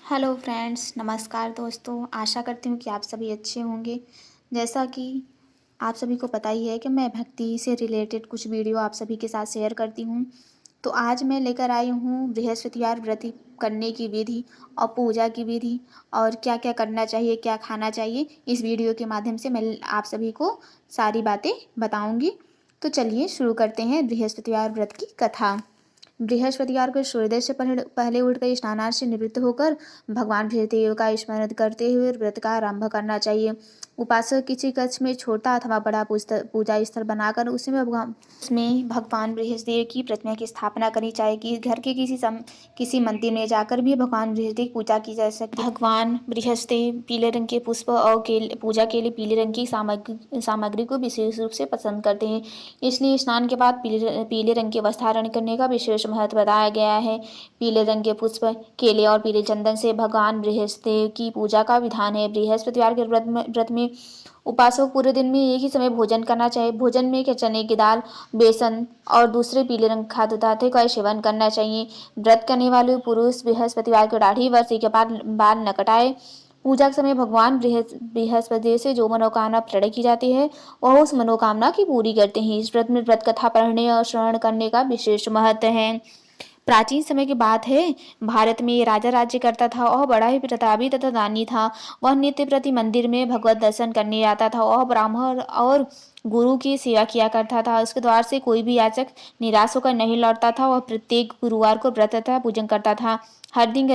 Hello friends, नमस्कार दोस्तों। आशा करती हूँ कि आप सभी अच्छे होंगे। जैसा कि आप सभी को पता ही है कि मैं भक्ति से रिलेटेड कुछ वीडियो आप सभी के साथ शेयर करती हूँ। तो आज मैं लेकर आई हूँ बृहस्पतिवार व्रत करने की विधि और पूजा की विधि और क्या-क्या करना चाहिए, क्या खाना चाहिए। इस वीडियो के माध्यम से मैं आप सभी को सारी बातें बताऊँगी। तो चलिए शुरू करते हैं बृहस्पतिवार व्रत की कथा। बृहस्पतिवार को सूर्योदय से पहले उठकर स्नानार्थ से निवृत्त होकर भगवान बृहदेव का स्मरण करते हुए व्रत का आरंभ करना चाहिए। उपासक किसी कक्ष में छोटा अथवा बड़ा पूजा स्थल बनाकर उसमें भगवान बृहस्पति की प्रतिमा की स्थापना करनी चाहिए कि घर के किसी मंदिर में जाकर भी भगवान बृहस्पति की पूजा की जा सकती है। भगवान बृहस्पति पीले रंग के पुष्प और पूजा के लिए पीले रंग की सामग्री को विशेष रूप से पसंद करते हैं। इसलिए स्नान के बाद पीले रंग के वस्त्र धारण करने का विशेष महत्व बताया गया है। पीले रंग के पुष्प, केले और पीले चंदन से भगवान बृहस्पति की पूजा का विधान है। बृहस्पतिवार के व्रत में उपासक पूरे दिन में एक ही समय भोजन करना चाहिए। भोजन में चने की दाल, बेसन और दूसरे पीले रंग खाद्य पदार्थों का सेवन करना चाहिए। व्रत करने वाले पुरुष बृहस्पतिवार को दाढ़ी व सिर के बाल न कटाए। पूजा के समय भगवान बृहस्पति से जो मनोकामना प्रण की जाती है वह उस मनोकामना की पूरी करते हैं। इस व्रत में व्रत कथा पढ़ने और श्रवण करने का विशेष महत्व है। प्राचीन समय की बात है, भारत में राजा राज्य करता था और बड़ा ही प्रतापी तथा दानी था। वह नित्य प्रति मंदिर में भगवत दर्शन करने आता था और ब्राह्मण और गुरु की सेवा किया करता था। उसके द्वार से कोई भी याचक निराश होकर नहीं लौटता था। वह प्रत्येक गुरुवार को व्रत तथा पूजन करता था। हर दिन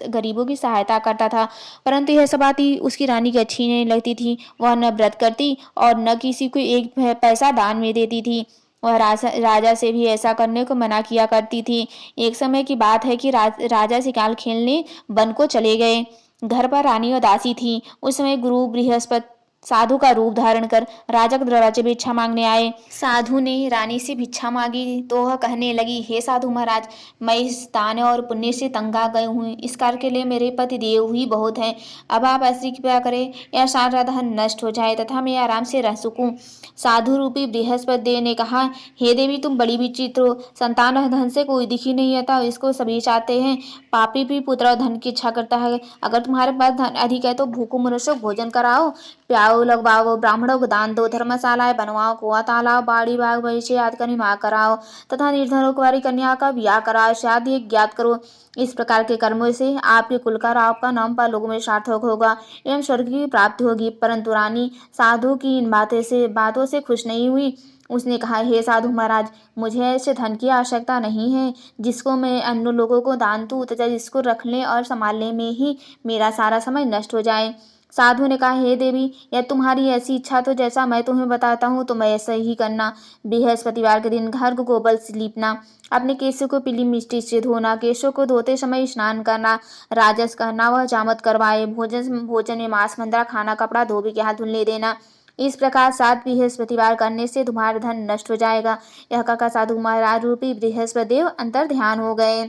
गरीबों की सहायता करता था। परंतु यह सब बात ही उसकी रानी की अच्छी नहीं लगती थी। वह न व्रत करती और न किसी को एक पैसा दान में देती थी। वह राजा से भी ऐसा करने को मना किया करती थी। एक समय की बात है कि राजा शिकार खेलने वन को चले गए। घर पर रानी और दासी थी। उस समय गुरु बृहस्पति साधु का रूप धारण कर राजा के दरवाजे में भिक्षा मांगने आए। साधु ने रानी से भिक्षा मांगी तो वह कहने लगी, हे साधु महाराज, मैं इस दान और पुण्य से तंग आ गई हूँ। इस कार्य के लिए मेरे पति देव ही बहुत हैं। अब आप ऐसी कृपया करें यह सारा धन नष्ट हो जाए तथा मैं आराम से रह सकूं। साधु रूपी बृहस्पति देव ने कहा, हे देवी, तुम बड़ी विचित्र हो। संतान और धन से कोई दिखी नहीं आता, इसको सभी चाहते हैं। पापी भी पुत्र और धन की इच्छा करता है। अगर तुम्हारे पास धन अधिक है तो भूखों मनुष्यों को भोजन कराओ, प्याऊ लगवाओ, ब्राह्मणों को दान दो, धर्मशालाएं बनवाओ, कुआं तालाब बाड़ी बाग बगीचे आदि का निर्माण कराओ तथा निर्धनों कुंवारी कन्या का ब्याह कराओ, शादी ज्ञात करो। इस प्रकार के कर्मों से आपके कुल का और आपका नाम पर लोगों में सार्थक होगा एवं स्वर्ग की प्राप्ति होगी। परंतु रानी साधु की इन बातों से खुश नहीं हुई। उसने कहा, हे साधु महाराज, मुझे ऐसे धन की आवश्यकता नहीं है जिसको मैं अन्य लोगों को दान दूं तथा जिसको रखने और संभालने में ही मेरा सारा समय नष्ट हो जाए। साधु ने कहा, हे देवी, यह तुम्हारी ऐसी इच्छा तो जैसा मैं तुम्हें बताता हूँ तो मैं ऐसा ही करना। बृहस्पतिवार के दिन घर को गोबर से लीपना, अपने केशों को पीली मिट्टी से धोना, केशों को धोते समय स्नान करना, राजस कहना व जामत करवाए, भोजन में मांस मंद्रा खाना, कपड़ा धोबी के हाथ धुलने देना। इस प्रकार 7 बृहस्पतिवार करने से तुम्हारा धन नष्ट हो जाएगा। यह कहकर साधु महाराज रूपी बृहस्पति देव अंतर ध्यान हो गए।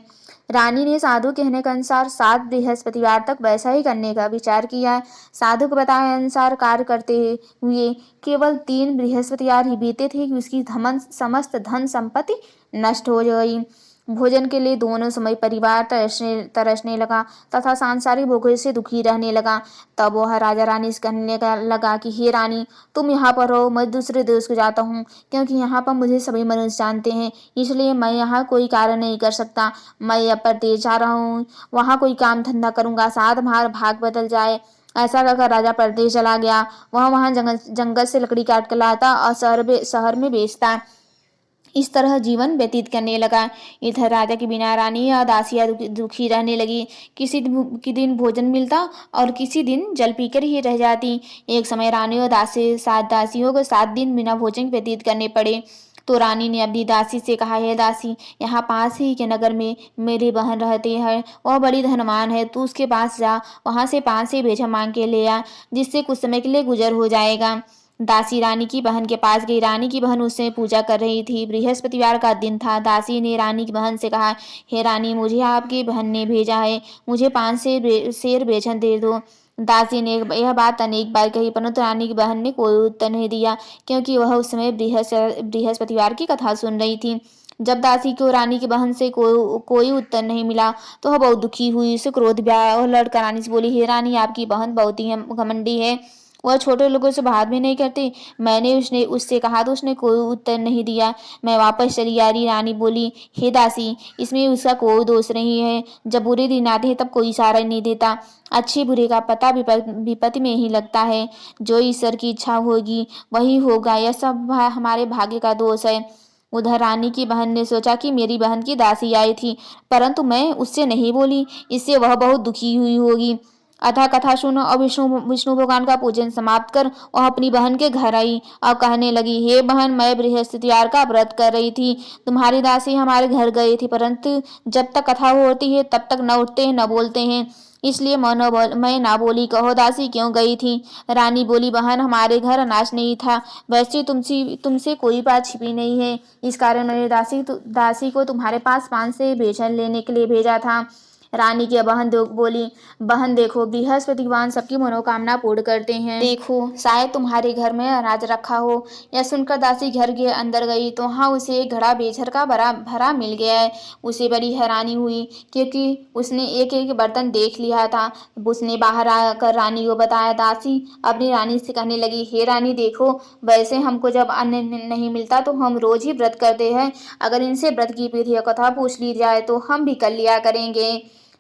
रानी ने साधु कहने के अनुसार 7 बृहस्पतिवार तक वैसा ही करने का विचार किया। साधु को बताए अनुसार कार्य करते हुए केवल 3 बृहस्पतिवार ही बीते थे कि उसकी समस्त धन संपत्ति नष्ट हो गई। भोजन के लिए दोनों समय परिवार तरसने लगा तथा सांसारिक भोगों से दुखी रहने लगा। तब वह राजा रानी से कहने लगा कि हे रानी, तुम यहाँ पर रहो, मैं दूसरे देश को जाता हूँ, क्योंकि यहाँ पर मुझे सभी मनुष्य जानते हैं, इसलिए मैं यहाँ कोई कार्य नहीं कर सकता। मैं अब परदेश जा रहा हूँ, वहाँ कोई काम धंधा करूँगा, साथ हमारा भाग बदल जाए। ऐसा कहकर राजा परदेश चला गया। वहाँ जंगल से लकड़ी काट कर लाता और शहर में बेचता। इस तरह जीवन व्यतीत करने लगा। इधर राजा के बिना रानी या दासियां दुखी रहने लगी। किसी दिन भोजन मिलता और किसी दिन जल पीकर ही रह जाती। एक समय रानी और 7 दासियों को 7 दिन बिना भोजन व्यतीत करने पड़े। तो रानी ने अपनी दासी से कहा, हे दासी, यहाँ पास ही के नगर में मेरी बहन रहती है, वह बड़ी धनवान है, तू उसके पास जा, वहां से 5 से भेजा मांग के ले आ, जिससे कुछ समय के लिए गुजर हो जाएगा। दासी रानी की बहन के पास गई। रानी की बहन उससे पूजा कर रही थी। बृहस्पतिवार का दिन था। दासी ने रानी की बहन से कहा, हे रानी, मुझे आपकी बहन ने भेजा है, मुझे 5 शेर बेचन दे दो। दासी ने यह बात अनेक बार कही, परंतु रानी की बहन ने कोई उत्तर नहीं दिया, क्योंकि वह उस समय बृहस्पतिवार की कथा सुन रही थी। जब दासी को रानी की बहन से कोई उत्तर नहीं मिला तो वह बहुत दुखी हुई। उसे क्रोध भी आया और लड़कर रानी से बोली, हे रानी, आपकी बहन बहुत ही घमंडी है, वह छोटे लोगों से बात भी नहीं करती। मैंने उससे कहा तो उसने कोई उत्तर नहीं दिया। मैं वापस चली आ रही। रानी बोली, हे दासी, इसमें उसका कोई दोष नहीं है। जब बुरे दिन आते हैं तब कोई सहारा नहीं देता। अच्छे बुरे का पता विपत्ति में ही लगता है। जो ईश्वर की इच्छा होगी वही होगा, यह सब हमारे भाग्य का दोष है। उधर रानी की बहन ने सोचा कि मेरी बहन की दासी आई थी, परंतु मैं उससे नहीं बोली, इससे वह बहुत दुखी हुई होगी। अतः कथा सुनो और विष्णु विष्णु भगवान का पूजन समाप्त कर वह अपनी बहन के घर आई और कहने लगी, हे बहन, मैं बृहस्पतिवार का व्रत कर रही थी। तुम्हारी दासी हमारे घर गई थी, परंतु जब तक कथा होती है तब तक न उठते हैं न बोलते हैं, इसलिए मैं ना बोली। कहो दासी क्यों गई थी? रानी बोली, बहन, हमारे घर अनाज नहीं था। वैसे तुमसे कोई बात छिपी नहीं है, इस कारण मैंने दासी को तुम्हारे पास पान से भोजन लेने के लिए भेजा था। रानी की बहन बोली, बहन देखो, बृहस्पति भगवान सबकी मनोकामना पूर्ण करते हैं। देखो, शायद तुम्हारे घर में अनाज रखा हो। यह सुनकर दासी घर के अंदर गई तो वहाँ उसे एक घड़ा बेझर का भरा मिल गया है। उसे बड़ी हैरानी हुई क्योंकि उसने एक एक बर्तन देख लिया था। उसने बाहर आकर रानी को बताया। दासी अपनी रानी से कहने लगी, हे रानी, देखो, वैसे हमको जब अन्न नहीं मिलता तो हम रोज ही व्रत करते हैं। अगर इनसे व्रत की विधि कथा पूछ ली जाए तो हम भी कर लिया करेंगे।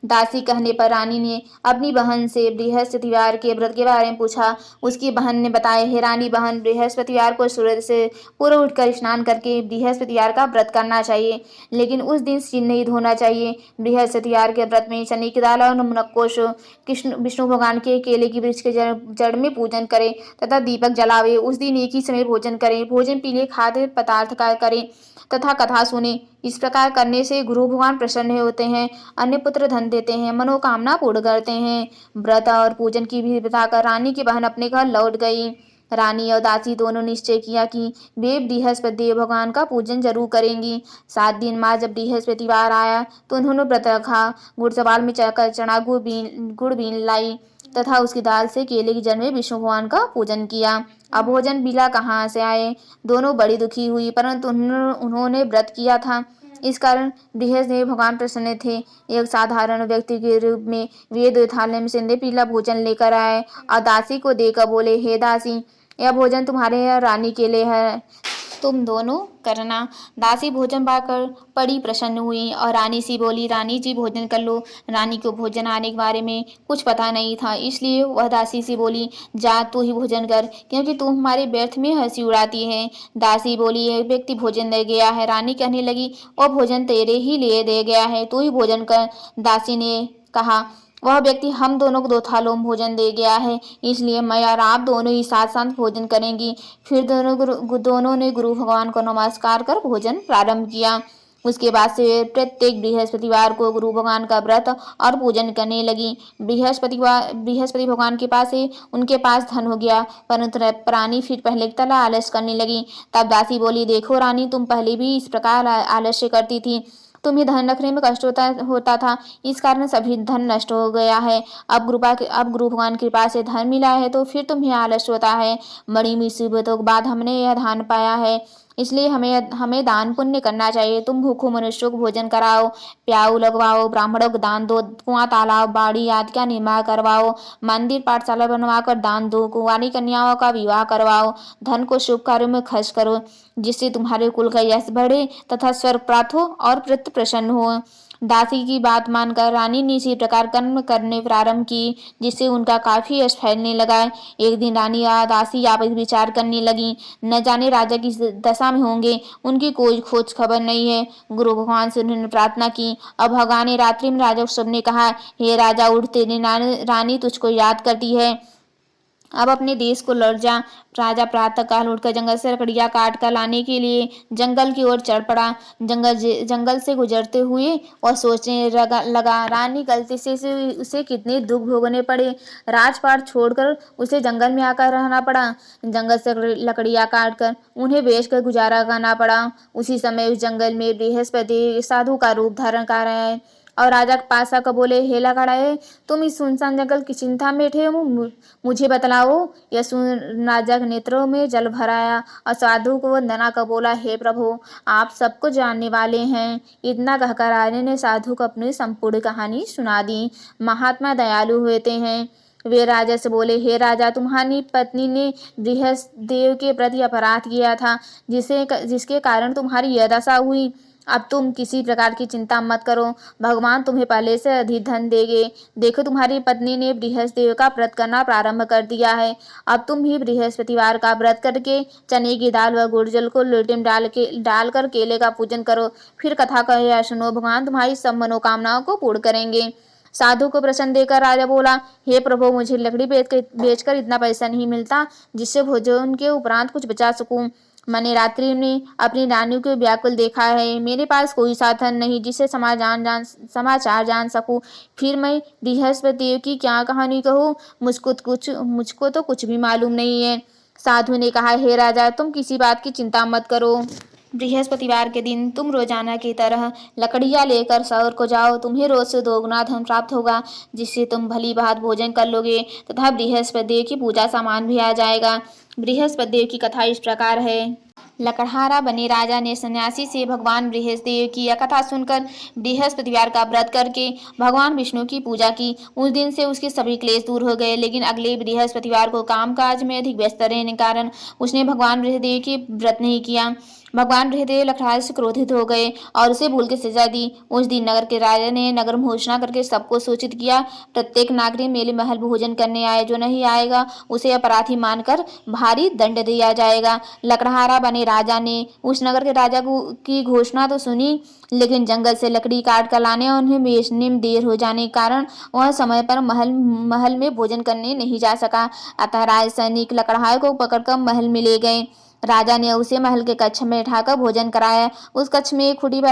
दासी कहने पर रानी ने अपनी बहन से बृहस्पतिवार के व्रत के बारे में पूछा। उसकी बहन ने बताया, हे रानी बहन, बृहस्पतिवार को सूर्य से पूर्व उठकर स्नान करके बृहस्पतिवार का व्रत करना चाहिए, लेकिन उस दिन सिर नहीं धोना चाहिए। बृहस्पतिवार के व्रत में चने की दाल और नमकोश कृष्ण विष्णु भगवान के केले की वृक्ष के जड़ में पूजन करें तथा दीपक जलावे। उस दिन एक ही समय भोजन करें। भोजन पीले खाद्य पदार्थ का करें तथा कथा सुने। इस प्रकार करने से गुरु भगवान प्रसन्न होते हैं, अन्य पुत्र धन देते हैं, मनोकामना पूर्ण करते हैं। व्रत और पूजन की विधि बताकर रानी की बहन अपने घर लौट गई। रानी और दासी दोनों निश्चय किया कि वे बृहस्पति भगवान का पूजन जरूर करेंगी। 7 दिन बाद जब बृहस्पतिवार आया तो उन्होंने व्रत रखा। घुड़सवार में चढ़कर चना गुड़ बीन लाई तथा उसकी दाल से केले की जड़ में विष्णु भगवान का पूजन किया। अब भोजन बिला कहाँ से आए? दोनों बड़ी दुखी हुई, परंतु उन्होंने व्रत किया था, इस कारण बृहस्पति भगवान प्रसन्न थे। एक साधारण व्यक्ति के रूप में वे 2 थाली में सिंधे पीला भोजन लेकर आए और दासी को देकर बोले, हे दासी, यह भोजन तुम्हारे और रानी के लिए है, तुम दोनों करना। दासी भोजन पाकर बड़ी प्रसन्न हुई और रानी से बोली, रानी जी भोजन कर लो। रानी को भोजन आने के बारे में कुछ पता नहीं था, इसलिए वह दासी से बोली, जा तू ही भोजन कर, क्योंकि तू हमारे व्यर्थ में हंसी उड़ाती है। दासी बोली, एक व्यक्ति भोजन दे गया है। रानी कहने लगी, वह भोजन तेरे ही लिए दे गया है, तू ही भोजन कर। दासी ने कहा, वह व्यक्ति हम दोनों को 2 थालों में भोजन दे गया है, इसलिए मैं और आप दोनों ही साथ साथ भोजन करेंगी। फिर दोनों ने गुरु भगवान को नमस्कार कर भोजन प्रारंभ किया। उसके बाद से प्रत्येक बृहस्पतिवार को गुरु भगवान का व्रत और पूजन करने लगी। बृहस्पति भगवान के पास से उनके पास धन हो गया, परंतु रानी फिर पहले की तरह आलस्य करने लगी। तब दासी बोली, देखो रानी, तुम पहले भी इस प्रकार आलस्य करती थी, तुम्हें धन रखने में कष्ट होता था, इस कारण सभी धन नष्ट हो गया है। अब गुरु भगवान की कृपा से धन मिला है तो फिर तुम्हें आलस्य होता है। बड़ी मुसीबतों के बाद हमने यह धन पाया है, इसलिए हमें दान पुण्य करना चाहिए। तुम भूखों मनुष्यों को भोजन कराओ, प्याऊ लगवाओ, ब्राह्मणों को दान दो, कुआं तालाब बाड़ी आदि का निर्माण करवाओ, मंदिर पाठशाला बनवाकर दान दो, कुंवारी कन्याओं का विवाह करवाओ, धन को शुभ कार्यों में खर्च करो, जिससे तुम्हारे कुल का यश बढ़े तथा स्वर्ग प्राप्त हो और पितृ प्रसन्न हो। दासी की बात मानकर रानी ने इसी प्रकार कर्म करने प्रारंभ की, जिससे उनका काफी यश फैलने लगा। एक दिन रानी और दासी आपस में विचार करने लगी, न जाने राजा किस दशा में होंगे, उनकी कोई खोज खबर नहीं है। गुरु भगवान से उन्होंने प्रार्थना की। अब भगवान ने रात्रि में राजा को सबने कहा, हे राजा, उठ, तेरी रानी तुझको याद करती है, अब अपने देश को लौट जा। राजा प्रातः काल उठकर जंगल से लकड़ियां काट कर लाने के लिए जंगल की ओर चढ़ पड़ा। जंगल से गुजरते हुए वह सोचने लगा, रानी गलती से उसे कितने दुख भोगने पड़े, राजपाट छोड़कर उसे जंगल में आकर रहना पड़ा, जंगल से लकड़ियां काट कर उन्हें बेच कर गुजारा करना पड़ा। उसी समय उस जंगल में बृहस्पति साधु का रूप धारण कर रहे हैं। और राजा के पास आकर बोले, हे लकड़हारे, तुम इस सुनसान जंगल की चिंता में बैठे हो, मुझे बतलाओ। यह सुन राजा के नेत्रों में जल भर आया और साधु को वंदना कर बोला, हे प्रभु, आप सबको जानने वाले हैं। इतना कहकर राजा ने साधु को अपनी संपूर्ण कहानी सुना दी। महात्मा दयालु होते हैं। वे राजा से बोले, हे राजा, तुम्हारी पत्नी ने बृहस्पति के प्रति अपराध किया था, जिसके कारण तुम्हारी यह दशा हुई। अब तुम किसी प्रकार की चिंता मत करो, भगवान तुम्हें पहले से अधिक धन देंगे। देखो, तुम्हारी पत्नी ने बृहस्पति का व्रत करना प्रारंभ कर दिया है। अब तुम भी बृहस्पतिवार का व्रत करके चने की दाल व गुड़ जल को लोटे में डालकर केले का पूजन करो। फिर कथा का यह सुनो, भगवान तुम्हारी सब मनोकामनाओं को पूर्ण करेंगे। साधु को प्रश्न देकर राजा बोला, हे प्रभु, मुझे लकड़ी बेचकर इतना पैसा नहीं मिलता जिससे भोजन के उपरांत कुछ बचा सकूं। मैंने रात्रि में अपनी रानी को व्याकुल देखा है। मेरे पास कोई साधन नहीं जिससे समाचार जान सकूं। फिर मैं बृहस्पति की क्या कहानी कहूँ? मुझको तो कुछ भी मालूम नहीं है। साधु ने कहा, हे राजा, तुम किसी बात की चिंता मत करो। बृहस्पतिवार के दिन तुम रोजाना की तरह लकड़ियाँ लेकर शहर को जाओ। तुम्हें रोज से दोगुना धन प्राप्त होगा, जिससे तुम भली भांति भोजन कर लोगे तथा बृहस्पति की पूजा सामान भी आ जाएगा। बृहस्पति की कथा इस प्रकार है। लकड़हारा बने राजा ने सन्यासी से भगवान बृहस्पति की यह कथा सुनकर बृहस्पतिवार का व्रत करके भगवान विष्णु की पूजा की। उस दिन से उसके सभी क्लेश दूर हो गए। लेकिन अगले बृहस्पतिवार को कामकाज में अधिक व्यस्त रहने के कारण उसने भगवान बृहस्पति की व्रत नहीं किया। भगवान बृहस्पति लकड़हारे से क्रोधित हो गए और उसे भूल के सजा दी। उस दिन नगर के राजा ने नगर में घोषणा करके सबको सूचित किया, प्रत्येक नागरिक मेले महल भोजन करने आए, जो नहीं आएगा उसे अपराधी मानकर भारी दंड दिया जाएगा। लकड़हारा बने राजा ने उस नगर के राजा की घोषणा तो सुनी, लेकिन जंगल से लकड़ी काट कर लाने और उन्हें बेचने में देर हो जाने के कारण वह समय पर महल में भोजन करने नहीं जा सका। अतः राज सैनिक लकड़हारे को पकड़कर महल में ले गए। राजा ने उसे महल के कक्ष में उठाकर भोजन कराया। उस कक्ष में एक खुटी पर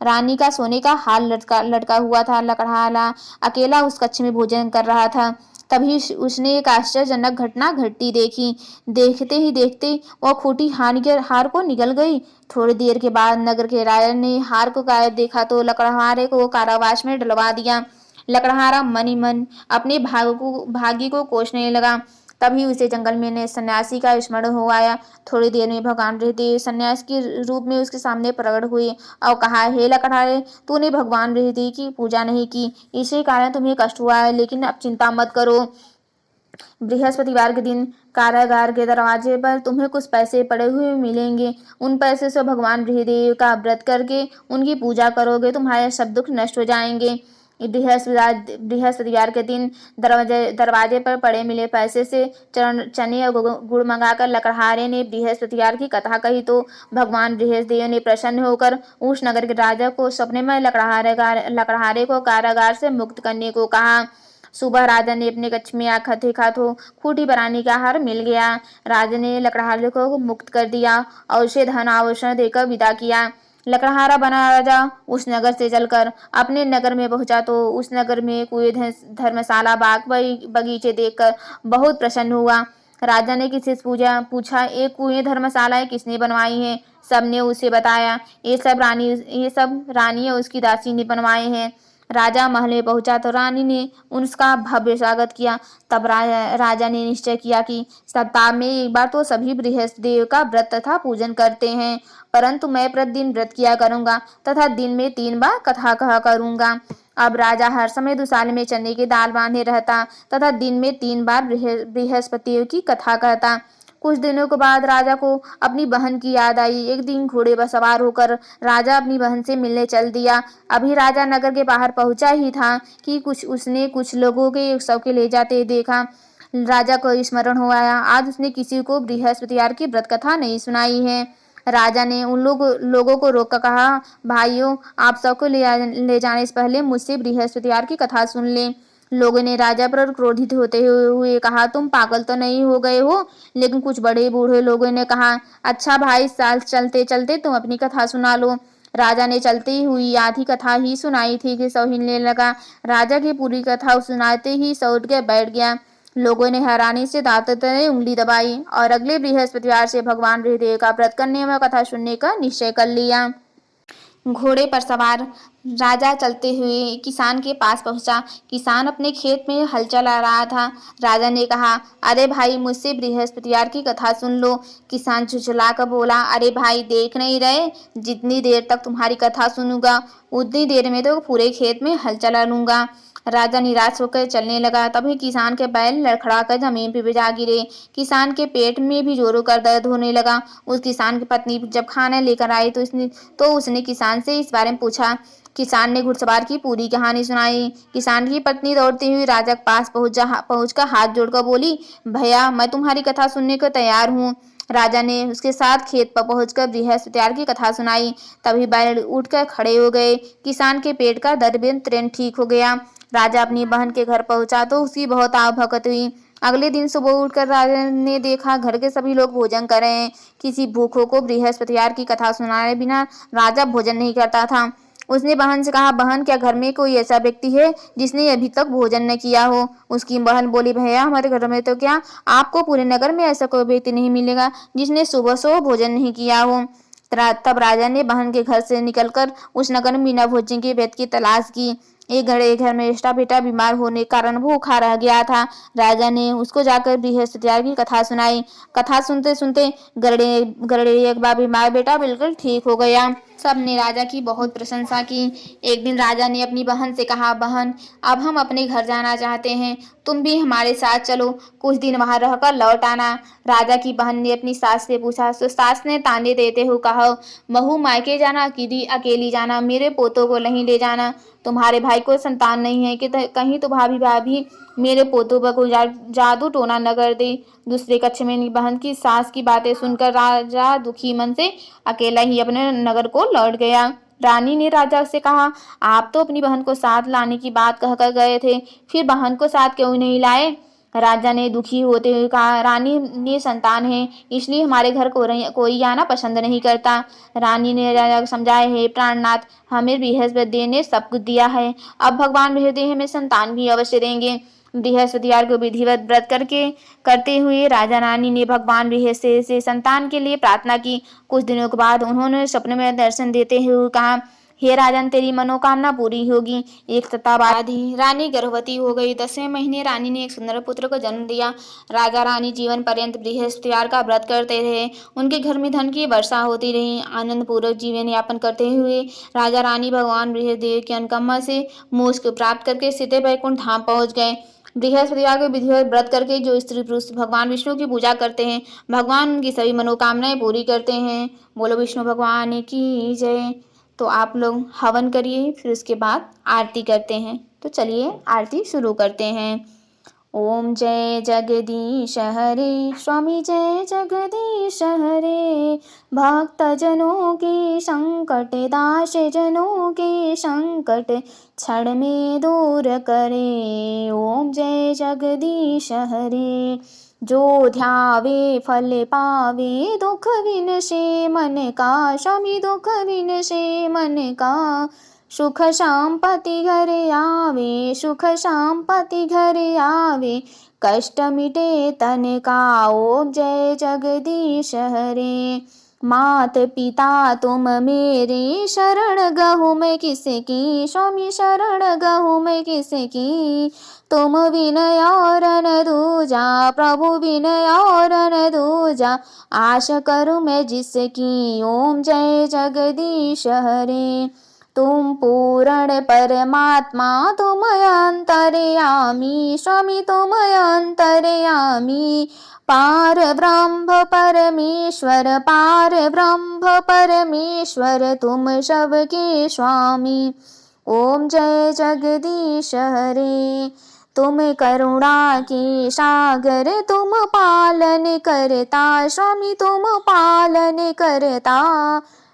रानी का सोने का हार लटका हुआ था। लकड़हारा अकेला उस कक्ष में भोजन कर रहा था। तभी उसने एक आश्चर्यजनक घटना घटती देखी। देखते ही देखते वह खूंटी हार को निकल गई। थोड़ी देर के बाद नगर के राजा ने हार को गायब देखा तो लकड़हारे को कारावास में डलवा दिया। लकड़हारा मन ही मन अपने भाग्य को कोसने लगा। तभी उसे जंगल में सन्यासी का स्मरण हो आया। थोड़ी देर में भगवान बृहस्पति सन्यासी के रूप में उसके सामने प्रकट हुए और कहा, हे लकड़हारे, तूने भगवान बृहस्पति की पूजा नहीं की, इसी कारण तुम्हें कष्ट हुआ है, लेकिन अब चिंता मत करो। बृहस्पतिवार के दिन कारागार के दरवाजे पर तुम्हें कुछ पैसे पड़े हुए मिलेंगे। उन पैसे से भगवान बृहस्पति का व्रत करके उनकी पूजा करोगे, तुम्हारे सब दुख नष्ट हो जाएंगे। बृहस्पतिवार के दिन दरवाजे पर पड़े मिले पैसे से चने और गुड़ मंगाकर लकड़हारे ने बृहस्पतिवार की कथा कही तो भगवान बृहस्पति ने प्रसन्न होकर उस नगर के राजा को सपने में लकड़हारे को कारागार से मुक्त करने को कहा। सुबह राजा ने अपने कक्ष में आकर देखा तो खूंटी पर का हार मिल गया। राजा ने लकड़हारे को मुक्त कर दिया और उसे धन आभूषण देकर विदा किया। लकड़हारा बना राजा उस नगर से चलकर अपने नगर में पहुंचा तो उस नगर में कुएं, धर्मशाला, बाग बगीचे देखकर बहुत प्रसन्न हुआ। राजा ने किसी से पूछा, एक कुएं, धर्मशालाएं किसने बनवाई हैं? सबने उसे बताया, ये सब रानी और उसकी दासी ने बनवाए हैं। राजा महल में पहुंचा तो रानी ने उसका भव्य स्वागत किया। तब राजा ने निश्चय किया कि सप्ताह में एक बार तो सभी बृहस्पति का व्रत तथा पूजन करते हैं, परंतु मैं प्रतिदिन व्रत किया करूंगा तथा दिन में 3 बार कथा कहा करूंगा। अब राजा हर समय दुशाले में चने की दाल बांधे रहता तथा दिन में 3 बार बृहस्पति की कथा कहता। कुछ दिनों के बाद राजा को अपनी बहन की याद आई। एक दिन घोड़े पर सवार होकर राजा अपनी बहन से मिलने चल दिया। अभी राजा नगर के बाहर पहुंचा ही था कि उसने कुछ लोगों के शव के ले जाते देखा। राजा को स्मरण हो आया, आज उसने किसी को बृहस्पतिवार की व्रत कथा नहीं सुनाई है। राजा ने उन लोगों को रोककर कहा, भाइयों, आप सबको ले जाने से पहले मुझसे बृहस्पतिवार की कथा सुन लें। लोगों ने राजा पर क्रोधित होते हुए कहा, तुम पागल तो नहीं हो गए हो? लेकिन कुछ बड़े बूढ़े लोगों ने कहा, अच्छा भाई साल, चलते चलते तुम अपनी कथा सुना लो। राजा ने चलती हुई आधी कथा ही सुनाई थी कि सब हिलने लगा। राजा की पूरी कथा सुनाते ही सब उठ के बैठ गया। लोगों ने हैरानी से दांतों उंगली दबाई और अगले बृहस्पतिवार से भगवान बृहस्पति का व्रत करने व कथा सुनने का निश्चय कर लिया। घोड़े पर सवार राजा चलते हुए किसान के पास पहुंचा। किसान अपने खेत में हल चला रहा था। राजा ने कहा, अरे भाई, मुझसे बृहस्पतिवार की कथा सुन लो। किसान झुझला कर बोला, अरे भाई, देख नहीं रहे, जितनी देर तक तुम्हारी कथा सुनूंगा उतनी देर में तो पूरे खेत में हल चला लूंगा। राजा निराश होकर चलने लगा। तभी किसान के बैल लड़खड़ाकर जमीन पर जा गिरे। किसान के पेट में भी जोरों का दर्द होने लगा। उस किसान की पत्नी जब खाना लेकर आई तो उसने किसान से इस बारे में पूछा। किसान ने घुड़सवार की पूरी कहानी सुनाई। किसान की पत्नी दौड़ती हुई राजा के पास पहुंचकर हाथ जोड़कर बोली, भैया, मैं तुम्हारी कथा सुनने को तैयार हूँ। राजा ने उसके साथ खेत पर पहुंचकर बृहस्पतिवार की कथा सुनाई। तभी बैल उठकर खड़े हो गए। किसान के पेट का दर्द भी तुरंत ठीक हो गया। राजा अपनी बहन के घर पहुंचा तो उसकी बहुत आवभगत हुई। अगले दिन सुबह उठकर राजा ने देखा घर के सभी लोग भोजन कर रहे हैं। किसी भूखों को बृहस्पतिवार की कथा सुनाए बिना राजा भोजन नहीं करता था। उसने बहन से कहा, बहन, क्या घर में कोई ऐसा व्यक्ति है जिसने अभी तक भोजन न किया हो? उसकी बहन बोली, भैया, हमारे घर में तो क्या, आपको पूरे नगर में ऐसा कोई व्यक्ति नहीं मिलेगा जिसने सुबह से भोजन नहीं किया हो। तब राजा ने बहन के घर से निकलकर उस नगर में बिना भोजन के व्यक्ति की तलाश की। एक घर में उसका बेटा बीमार होने के कारण भूखा रह गया था। राजा ने उसको जाकर बृहस्पतिवार की कथा सुनाई। कथा सुनते सुनते गरड़े गरड़े एक बार बीमार बेटा बिल्कुल ठीक हो गया। सबने राजा की बहुत प्रशंसा की। एक दिन राजा ने अपनी बहन से कहा, बहन, अब हम अपने घर जाना चाहते हैं, तुम भी हमारे साथ चलो, कुछ दिन वहां रहकर लौट आना। राजा की बहन ने अपनी सास से पूछा तो सास ने ताने देते हुए कहा, बहू, मायके जाना कि अकेली जाना, मेरे पोतों को नहीं ले जाना। तुम्हारे भाई को संतान नहीं है कि कहीं तो भाभी भाभी मेरे पोतों पर कोई जादू टोना न कर दे। दूसरे कक्ष में बहन की सास की बातें सुनकर राजा दुखी मन से अकेला ही अपने नगर को लौट गया। रानी ने राजा से कहा, आप तो अपनी बहन को साथ लाने की बात कहकर गए थे, फिर बहन को साथ क्यों नहीं लाए? राजा ने दुखी होते हुए कहा, रानी ने संतान है, इसलिए हमारे घर कोई आना पसंद नहीं करता। रानी ने राजा को समझाया, हे प्राणनाथ, हमें बृहस्पति ने सब कुछ दिया है, अब भगवान बृहस्पति हमें संतान भी अवश्य देंगे। बृहस्पतिवार को विधिवत व्रत करते हुए राजा रानी ने भगवान बृहस्पति से संतान के लिए प्रार्थना की। कुछ दिनों के बाद उन्होंने सपने में दर्शन देते हुए कहा, हे राजन, तेरी मनोकामना पूरी होगी। एक सप्ताह बाद ही रानी गर्भवती हो गई। 10वें महीने रानी ने एक सुंदर पुत्र को जन्म दिया। राजा रानी जीवन पर्यंत बृहस्पतिवार का व्रत करते रहे। उनके घर में धन की वर्षा होती रही। आनंद पूर्वक जीवन यापन करते हुए राजा रानी भगवान बृहस्पति की अनुकंपा से मोक्ष को प्राप्त करके सीधे वैकुंठ धाम पहुंच गए। बृहस्पतिवार को विधिवत व्रत करके जो स्त्री पुरुष भगवान विष्णु की पूजा करते हैं, भगवान उनकी सभी मनोकामनाएं पूरी करते हैं। बोलो विष्णु भगवान की जय। तो आप लोग हवन करिए, फिर उसके बाद आरती करते हैं। तो चलिए आरती शुरू करते हैं। ओम जय जगदीश हरे, स्वामी जय जगदीश हरे, भक्त जनों के संकट, दास जनों के संकट क्षण में दूर करे। ओम जय जगदीश हरे, जो ध्यावे फल पावे, दुख विनसे मन का, स्वामी दुख विनसे मन का, सुख संपत्ति घर आवे, सुख संपत्ति घर आवे, कष्ट मिटे तन का। ओम जय जगदीश हरे, मात पिता तुम मेरे, शरण गहूँ मैं किसकी, स्वामी शरण गहूँ मैं किसकी, तुम विनय और न दूजा, प्रभु विनय और न दूजा, आश करूँ मैं जिसकी। ओम जय जगदीश हरे, तुम पूर्ण परमात्मा, तुम अंतर्यामी, स्वामी तुम अंतर्यामी, पार ब्रह्म परमेश्वर, पार ब्रह्म परमेश्वर, तुम सबके स्वामी। ओम जय जगदीश हरे, तुम करुणा के सागर, तुम पालन करता, स्वामी तुम पालन करता,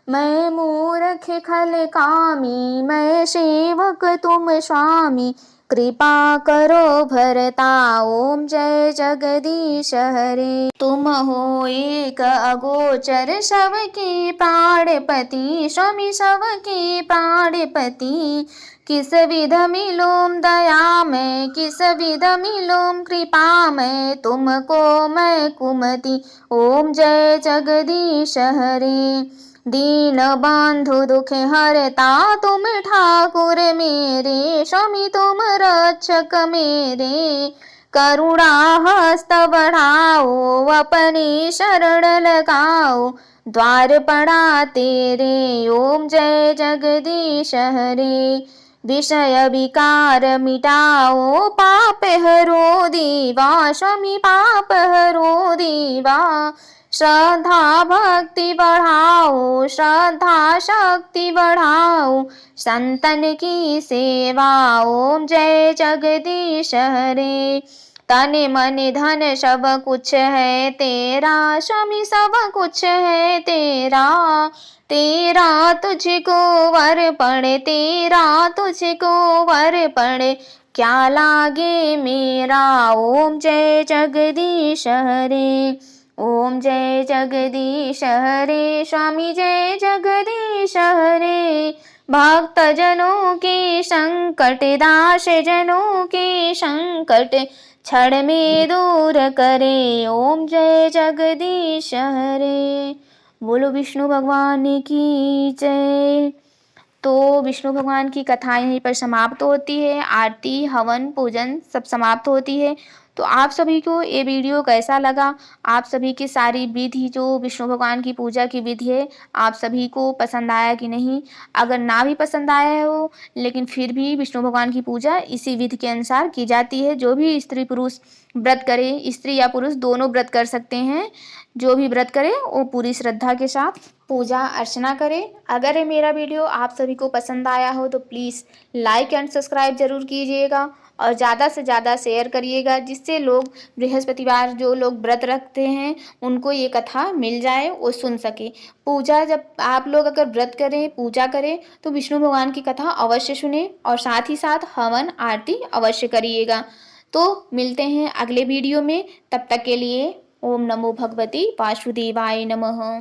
मैं मूर्ख खल कामी, मैं सेवक तुम स्वामी, कृपा करो भरता। ओम जय जगदीश हरे, तुम हो एक अगोचर, सबके प्राणपति, स्वामी सबके प्राणपति, किस विध मिलूं दया में, किस विध मिलूं कृपा में, तुमको मैं कुमति। ओम जय जगदीश हरे, दीन बंधु दुख हरता तुम ठाकुर मेरे, स्वामी तुम रक्षक मेरे। करुणा हस्त बढ़ाओ, अपनी शरण लगाओ, द्वार पड़ा तेरे, ओम जय जगदीश हरे। विषय विकार मिटाओ, पाप हरो देवा, स्वामी पाप हरो देवा। श्रद्धा भक्ति बढ़ाओ, श्रद्धा शक्ति बढ़ाओ, संतन की सेवा, ओम जय जगदीश हरे। तन मन धन सब कुछ है तेरा, स्वामी सब कुछ है तेरा। तेरा तुझको अर्पण, तेरा तुझको अर्पण, क्या लागे मेरा, ओम जय जगदीश हरे। ओम जय जगदीश हरे, स्वामी जय जगदीश हरे। भक्त जनों के संकट, दास जनों के संकट, क्षण में दूर करे, ओम जय जगदीश हरे। बोलो विष्णु भगवान की जय। तो विष्णु भगवान की कथाएं यहीं पर समाप्त होती है, आरती हवन पूजन सब समाप्त होती है। तो आप सभी को ये वीडियो कैसा लगा, आप सभी की सारी विधि जो विष्णु भगवान की पूजा की विधि है, आप सभी को पसंद आया कि नहीं। अगर ना भी पसंद आया हो, लेकिन फिर भी विष्णु भगवान की पूजा इसी विधि के अनुसार की जाती है। जो भी स्त्री पुरुष व्रत करे, स्त्री या पुरुष दोनों व्रत कर सकते हैं, जो भी व्रत करे वो पूरी श्रद्धा के साथ पूजा अर्चना करें। अगर ये मेरा वीडियो आप सभी को पसंद आया हो तो प्लीज़ लाइक एंड सब्सक्राइब ज़रूर कीजिएगा और ज़्यादा से ज़्यादा शेयर करिएगा, जिससे लोग बृहस्पतिवार जो लोग व्रत रखते हैं उनको ये कथा मिल जाए, वो सुन सके। पूजा जब आप लोग अगर व्रत करें, पूजा करें, तो विष्णु भगवान की कथा अवश्य सुने और साथ ही साथ हवन आरती अवश्य करिएगा। तो मिलते हैं अगले वीडियो में, तब तक के लिए ओम नमो भगवती वासुदेवाय नमः।